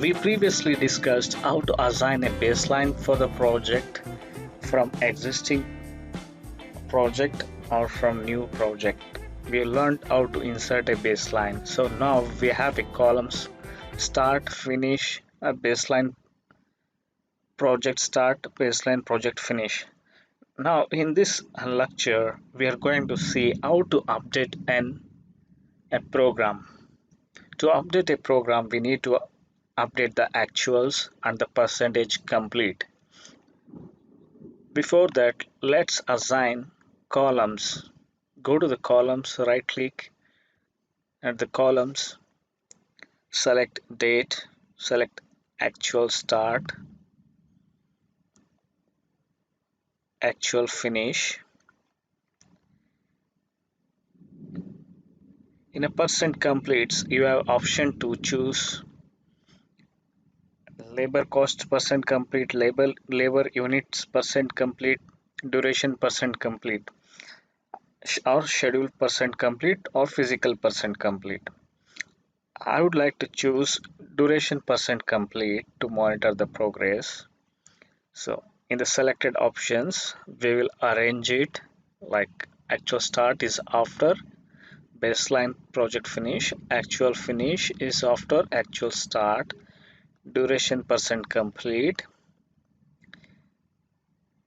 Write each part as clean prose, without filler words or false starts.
We previously discussed how to assign a baseline for the project from existing project or from new project. We learned how to insert a baseline. So now we have a columns start, finish, a baseline project start, baseline project finish. Now in this lecture we are going to see how to update a program. To update a program we need to update the actuals and the percentage complete. Before that, let's assign columns. Go to the columns, right click at the columns, select date, select actual start, actual finish. In a percent completes, you have option to choose labor cost percent complete, labor units percent complete, duration percent complete, or schedule percent complete, or physical percent complete. I would like to choose duration percent complete to monitor the progress. So in the selected options, we will arrange it like actual start is after baseline project finish, actual finish is after actual start, duration percent complete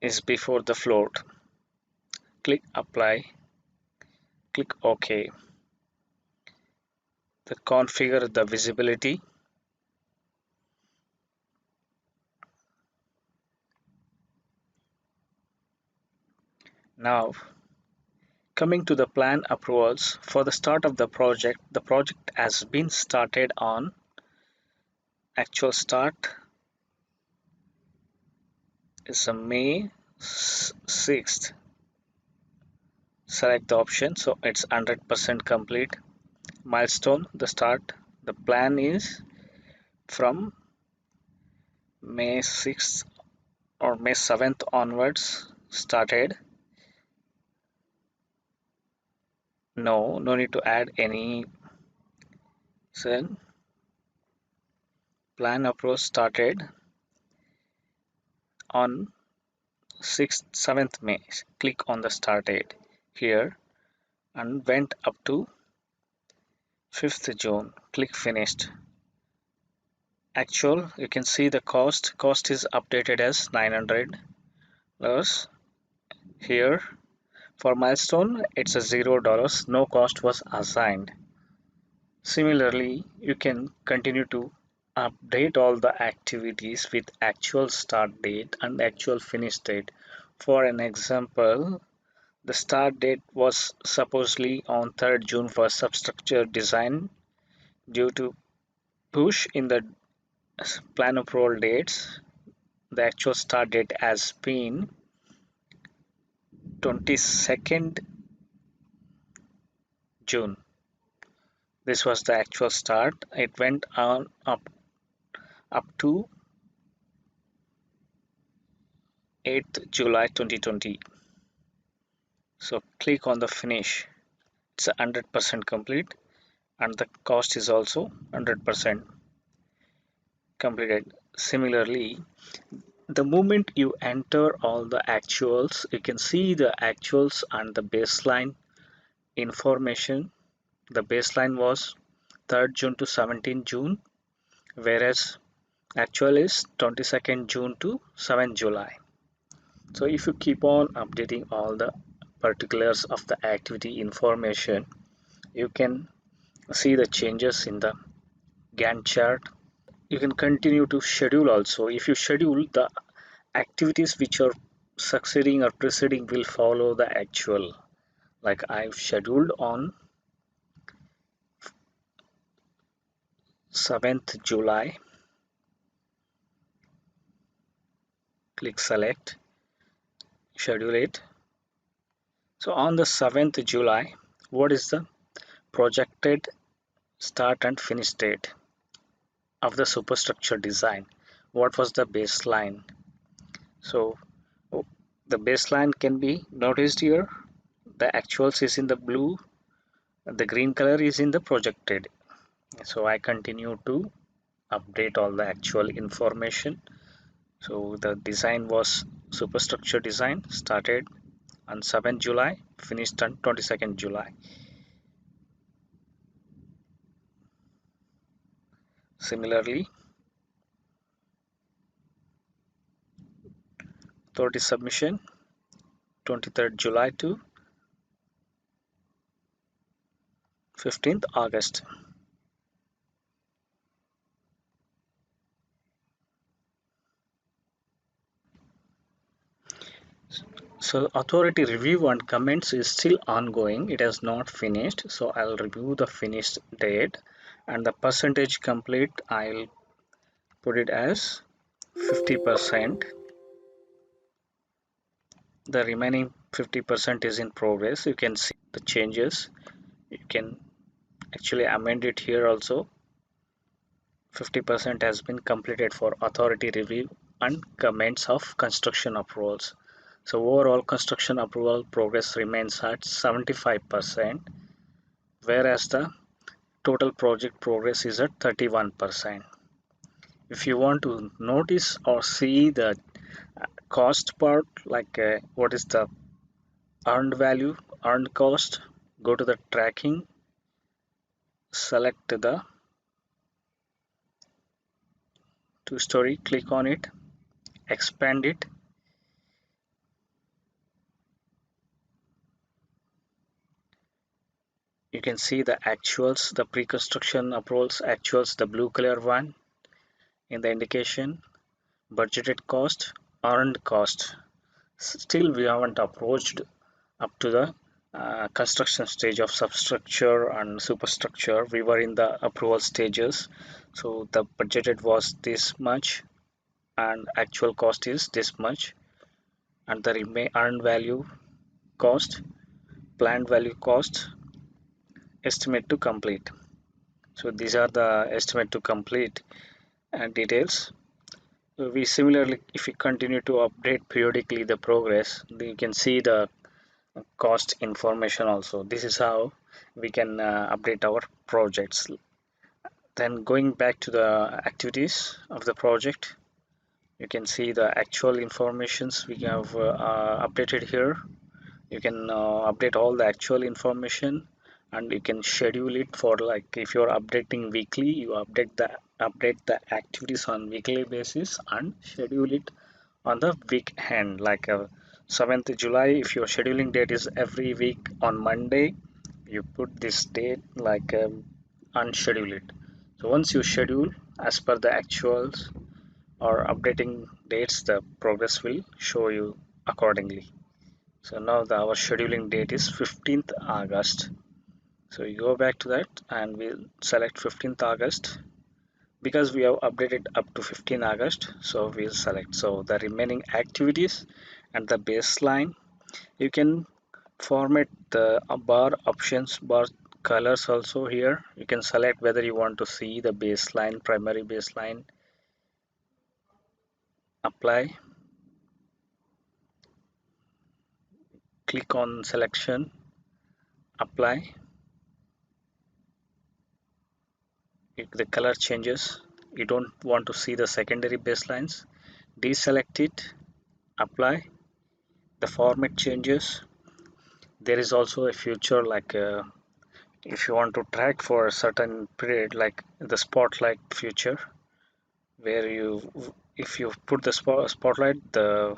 is before the float. Click apply, click OK. The configure the visibility. Now coming to the plan approvals, for the start of the project has been started on actual start is a May 6th. Select the option so it's 100% complete. Milestone, the start, the plan is from May 6th or May 7th onwards started. No need to add any. Then plan approach started on 6th 7th May. Click on the start date here and went up to 5th June. Click finished. Actual, you can see the cost is updated as $900. Here for milestone it's a $0, no cost was assigned. Similarly, you can continue to update all the activities with actual start date and actual finish date. For an example, the start date was supposedly on 3rd June for substructure design. Due to push in the plan approval dates, the actual start date has been 22nd June. This was the actual start. It went on up to 8th July 2020. So click on the finish. It's 100% complete and the cost is also 100% completed. Similarly, the moment you enter all the actuals, you can see the actuals and the baseline information. The baseline was 3rd June to 17th June, whereas actual is 22nd June to 7th July. So if you keep on updating all the particulars of the activity information, you can see the changes in the Gantt chart. You can continue to schedule also. If you schedule, the activities which are succeeding or preceding will follow the actual. Like I've scheduled on 7th July. Click select, schedule it. So on the 7th July, what is the projected start and finish date of the superstructure design? What was the baseline? So the baseline can be noticed here. The actuals is in the blue, the green color is in the projected. So I continue to update all the actual information. So the design was superstructure design, started on 7th July, finished on 22nd July. Similarly, authority submission 23rd July to 15th August. So authority review and comments is still ongoing. It has not finished. So I'll review the finished date, and the percentage complete, I'll put it as 50%. The remaining 50% is in progress. You can see the changes. You can actually amend it here also. 50% has been completed for authority review and comments of construction approvals. So overall construction approval progress remains at 75%, whereas the total project progress is at 31%. If you want to notice or see the cost part, like what is the earned value, earned cost, go to the tracking, select the two-story, click on it, expand it. You can see the actuals, the pre-construction approvals actuals, the blue color one in the indication, budgeted cost, earned cost. Still, we haven't approached up to the construction stage of substructure and superstructure. We were in the approval stages. So the budgeted was this much and actual cost is this much, and the earned value cost, planned value cost, estimate to complete. So these are the estimate to complete details. We similarly, if we continue to update periodically the progress, you can see the cost information also. This is how we can update our projects. Then going back to the activities of the project, you can see the actual informations we have updated here. You can update all the actual information, and you can schedule it for, like, if you're updating weekly, you update the activities on weekly basis and schedule it on the week end, like 7th July. If your scheduling date is every week on Monday, you put this date like unschedule it. So once you schedule as per the actuals or updating dates, the progress will show you accordingly. So now our scheduling date is 15th August. So you go back to that and we'll select 15th August because we have updated up to 15 August. So we'll select. So the remaining activities and the baseline, you can format the bar options, bar colors also here. You can select whether you want to see the baseline, primary baseline, apply, click on selection, apply. If the color changes, you don't want to see the secondary baselines, deselect it, apply. The format changes. There is also a feature like if you want to track for a certain period, like the spotlight feature, where if you put the spotlight, the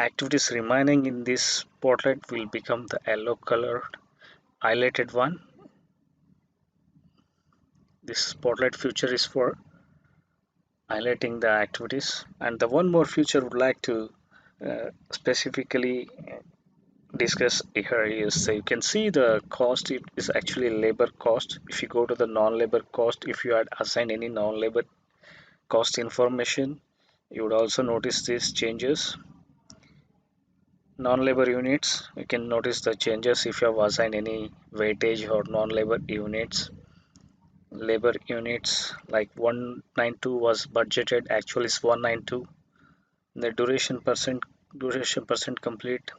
activities remaining in this spotlight will become the yellow color highlighted one. This spotlight feature is for highlighting the activities. And the one more feature would like to specifically discuss here is, you can see the cost. It is actually labor cost. If you go to the non-labor cost, if you had assigned any non-labor cost information, you would also notice these changes. Non-labor units, you can notice the changes if you have assigned any weightage or non-labor units. Labor units like 192 was budgeted, actually is 192. The duration percent complete,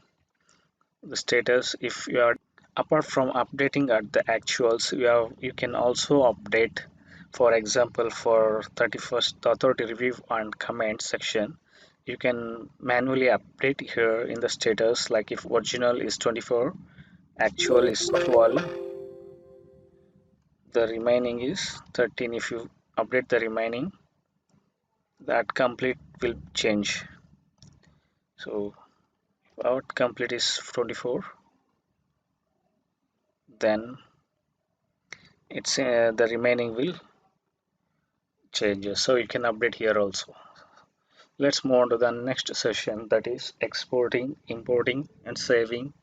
the status. If you are, apart from updating at the actuals, you can also update For example, for 31st authority review and comment section, you can manually update here in the status, like if original is 24, actual is 12, the remaining is 13. If you update the remaining, that complete will change. So out complete is 24, then it's the remaining will change. So you can update here also. Let's move on to the next session, that is exporting, importing and saving